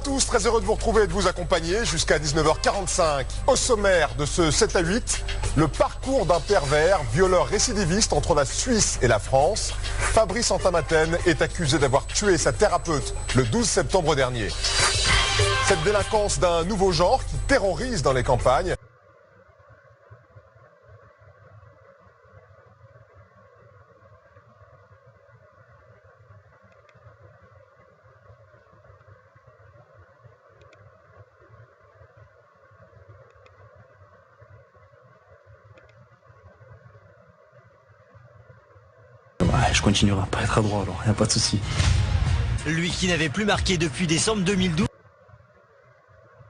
tous, très heureux de vous retrouver et de vous accompagner jusqu'à 19h45. Au sommaire de ce 7 à 8, le parcours d'un pervers, violeur récidiviste entre la Suisse et la France. Fabrice Antamaten est accusé d'avoir tué sa thérapeute le 12 septembre dernier. Cette délinquance d'un nouveau genre qui terrorise dans les campagnes. Je continuerai à pas être à droit, alors y a pas de souci. Lui qui n'avait plus marqué depuis décembre 2012.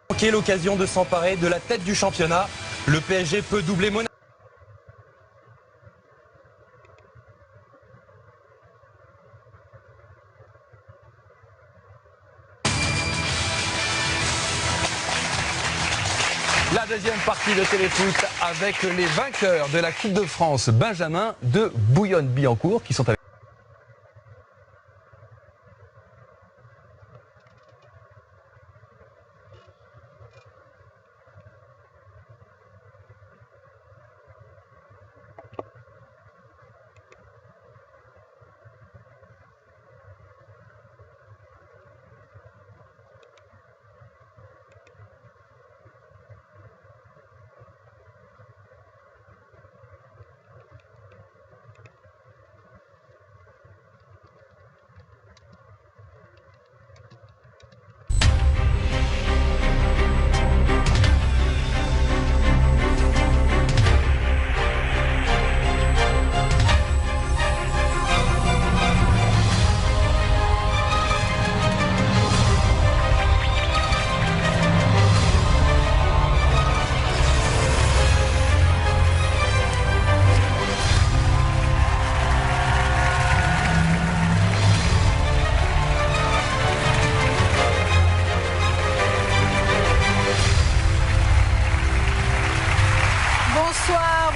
Manqué l'occasion de s'emparer de la tête du championnat. Le PSG peut doubler Monaco. La deuxième partie de Téléfoot avec les vainqueurs de la Coupe de France, Benjamin de Bouillonne-Billancourt, qui sont avec. Bonsoir.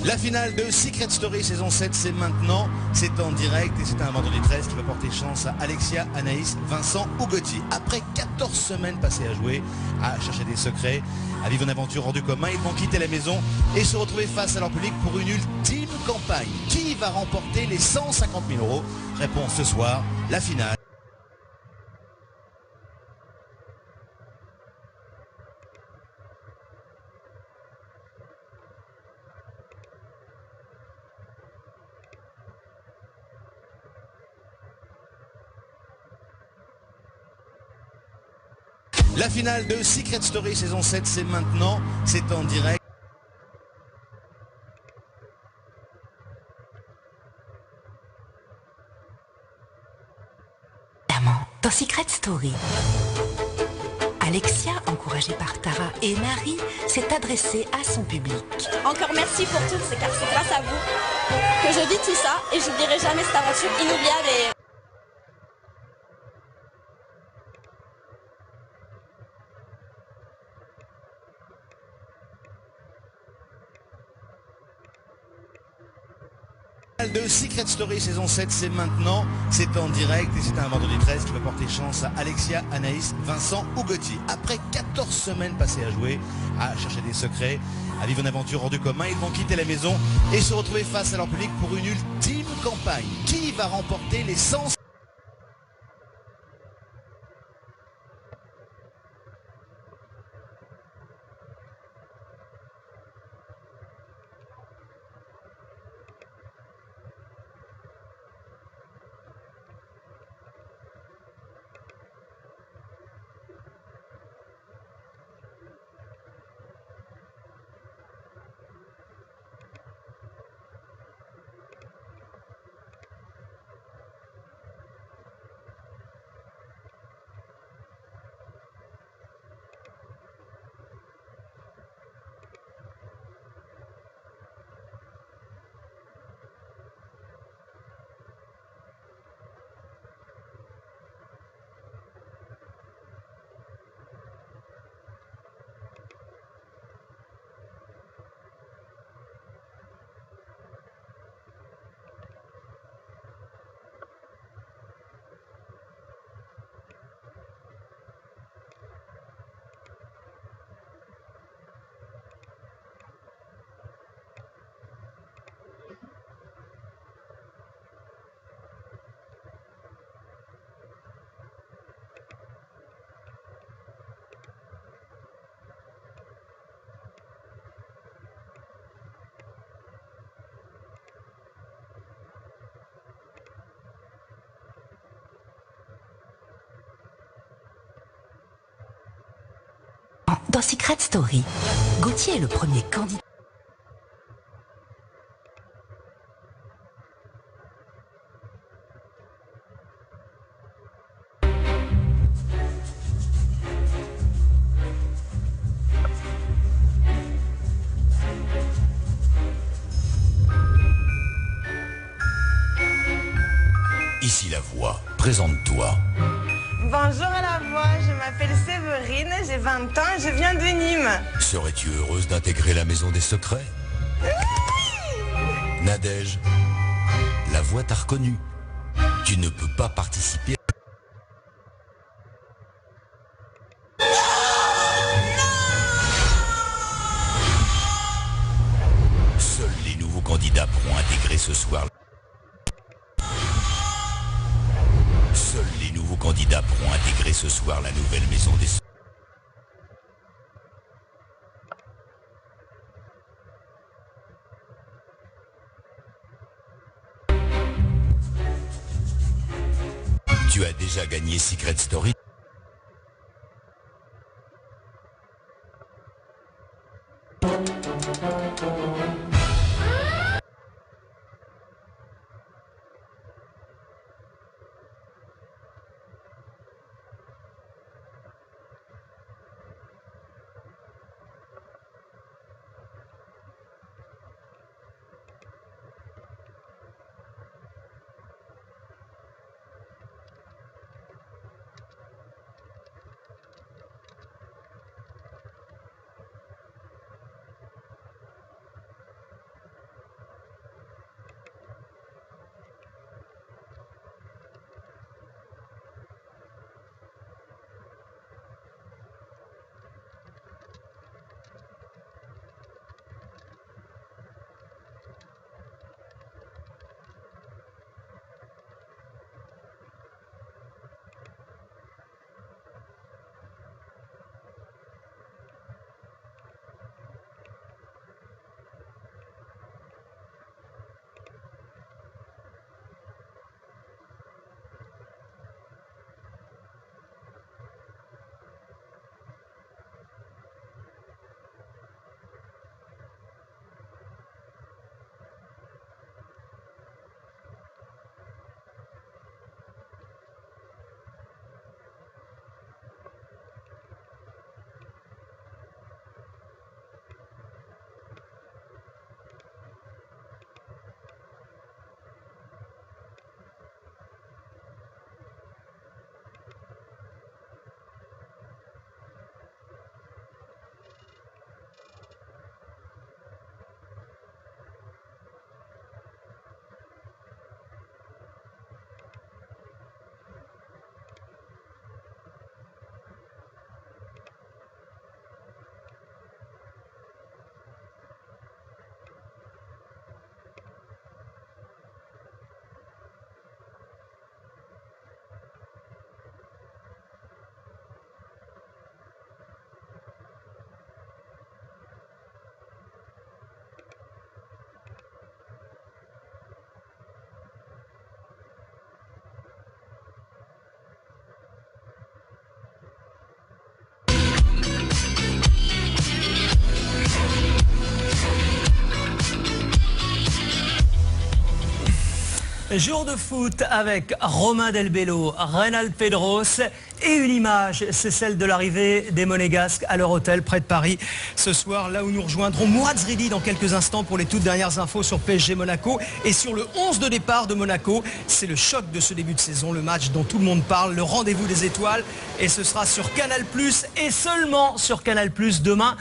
La finale de Secret Story saison 7, c'est maintenant, c'est en direct et c'est un vendredi 13 qui va porter chance à Alexia, Anaïs, Vincent ou Gauthier. Après 14 semaines passées à jouer, à chercher des secrets, à vivre une aventure hors du commun, ils vont quitter la maison et se retrouver face à leur public pour une ultime campagne. Qui va remporter les 150 000 €? Réponse ce soir, la finale. La finale de Secret Story saison 7, c'est maintenant, c'est en direct. Dans Secret Story, Alexia, encouragée par Tara et Marie, s'est adressée à son public. Encore merci pour tout, c'est car c'est grâce à vous que je vis tout ça et j'oublierai jamais cette aventure inoubliable et... De Secret Story saison 7, c'est maintenant, c'est en direct et c'est un vendredi 13 qui va porter chance à Alexia, Anaïs, Vincent ou Gauthier. Après 14 semaines passées à jouer, à chercher des secrets, à vivre une aventure hors du commun, ils vont quitter la maison et se retrouver face à leur public pour une ultime campagne. Qui va remporter les 100... Dans Secret Story, Gauthier est le premier candidat. Ici la voix, présente-toi. Bonjour à la voix, je m'appelle Séverine, j'ai 20 ans et je viens de Nîmes. Serais-tu heureuse d'intégrer la maison des secrets? Nadège, la voix t'a reconnu. Tu ne peux pas participer. Seuls les nouveaux candidats pourront intégrer ce soir. Seuls les nouveaux candidats pourront intégrer ce soir la nouvelle maison des secrets. Tu as déjà gagné Secret Story. Jour de foot avec Romain Delbello, Reynald Pedros et une image, c'est celle de l'arrivée des Monégasques à leur hôtel près de Paris ce soir, là où nous rejoindrons Mouad Zridi dans quelques instants pour les toutes dernières infos sur PSG Monaco et sur le 11 de départ de Monaco. C'est le choc de ce début de saison, le match dont tout le monde parle, le rendez-vous des étoiles, et ce sera sur Canal+ et seulement sur Canal+ demain.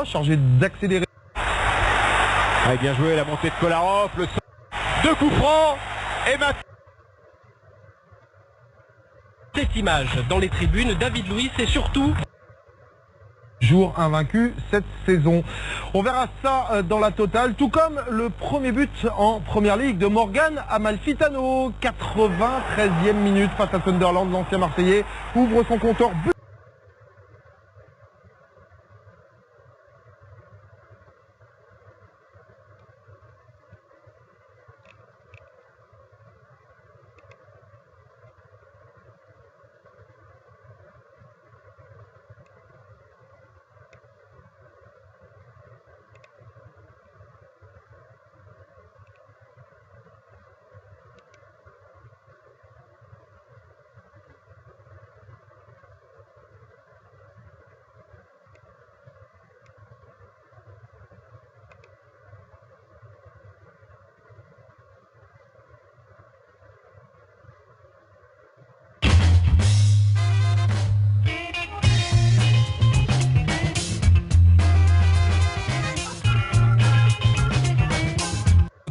Chargé d'accélérer. Allez, bien joué, la montée de Kolarov, le deux coups francs et maintenant cette image dans les tribunes. David Luiz et surtout... Jour invaincu cette saison. On verra ça dans la totale, tout comme le premier but en première ligue de Morgan Amalfitano. 93e minute face à Sunderland, l'ancien Marseillais ouvre son compteur but.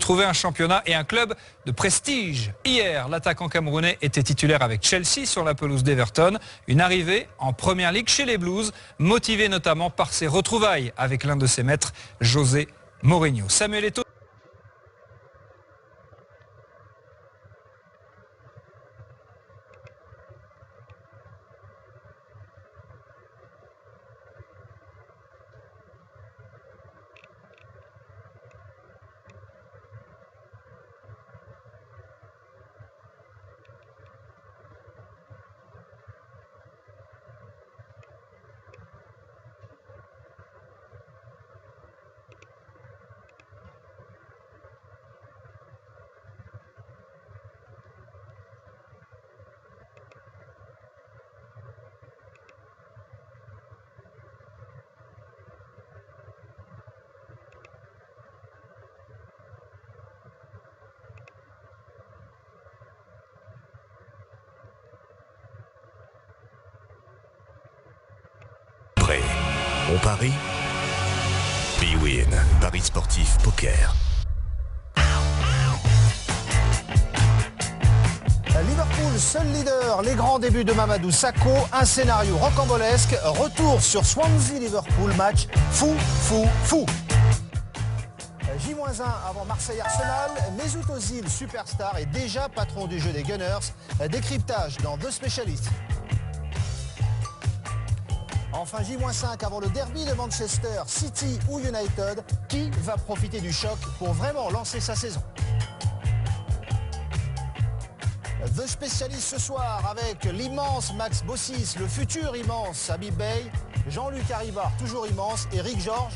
Trouver un championnat et un club de prestige. Hier, l'attaquant camerounais était titulaire avec Chelsea sur la pelouse d'Everton. Une arrivée en première ligue chez les Blues, motivée notamment par ses retrouvailles avec l'un de ses maîtres, José Mourinho. Samuel Eto'o. On parie Bwin, Paris sportif poker. Liverpool, seul leader, les grands débuts de Mamadou Sakho, un scénario rocambolesque, retour sur Swansea-Liverpool, match fou. J-1 avant Marseille-Arsenal, Mesut Ozil, superstar et déjà patron du jeu des Gunners, décryptage dans The Specialist. Enfin J-5 avant le derby de Manchester, City ou United, qui va profiter du choc pour vraiment lancer sa saison? The Specialist ce soir avec l'immense Max Bossis, le futur immense Habib Bey, Jean-Luc Haribar, toujours immense, et Rick George.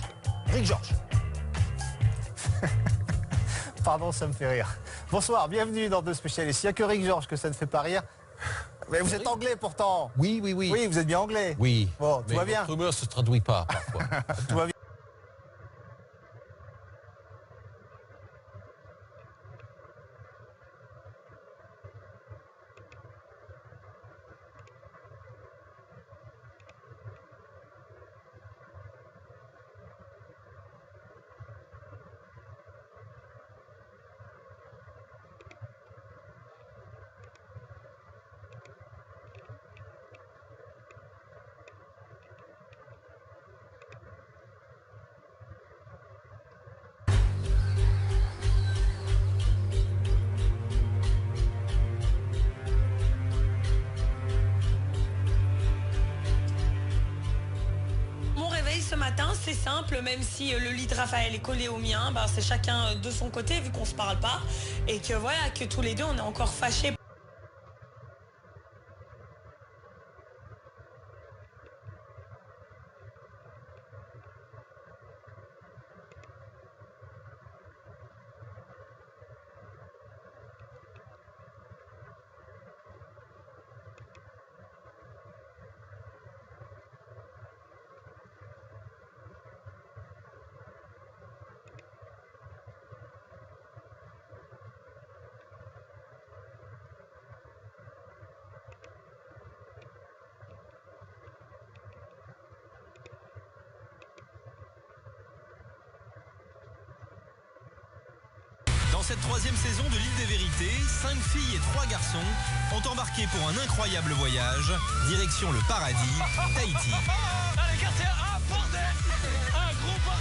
Pardon, ça me fait rire. Bonsoir, bienvenue dans The Specialist. Il n'y a que Rick George que ça ne fait pas rire. Mais vous êtes anglais pourtant. Oui. Oui, vous êtes bien anglais. Oui. Bon, tout va bien. Votre humeur ne se traduit pas parfois. Tout va bien. Ce matin, c'est simple, même si le lit de Raphaël est collé au mien, c'est chacun de son côté vu qu'on se parle pas et que voilà, que tous les deux on est encore fâchés. Dans cette 3e saison de l'île des vérités, 5 filles et 3 garçons ont embarqué pour un incroyable voyage, direction le paradis, Tahiti.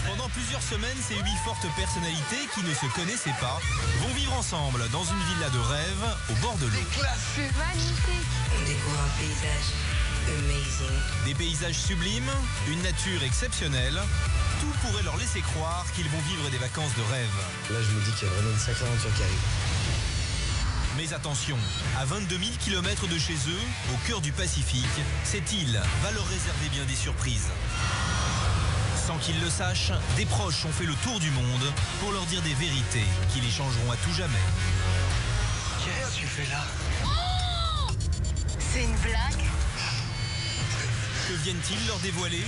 Pendant plusieurs semaines, ces 8 fortes personnalités qui ne se connaissaient pas vont vivre ensemble dans une villa de rêve au bord de l'eau. Magnifique. On découvre un paysage amazing. Des paysages sublimes, une nature exceptionnelle, tout pourrait leur laisser croire qu'ils vont vivre des vacances de rêve. Là, je me dis qu'il y a vraiment une sacrée aventure qui arrive. Mais attention, à 22 000 km de chez eux, au cœur du Pacifique, cette île va leur réserver bien des surprises. Sans qu'ils le sachent, des proches ont fait le tour du monde pour leur dire des vérités qui les changeront à tout jamais. Qu'est-ce que tu fais là? Oh, c'est une blague? Que viennent-ils leur dévoiler?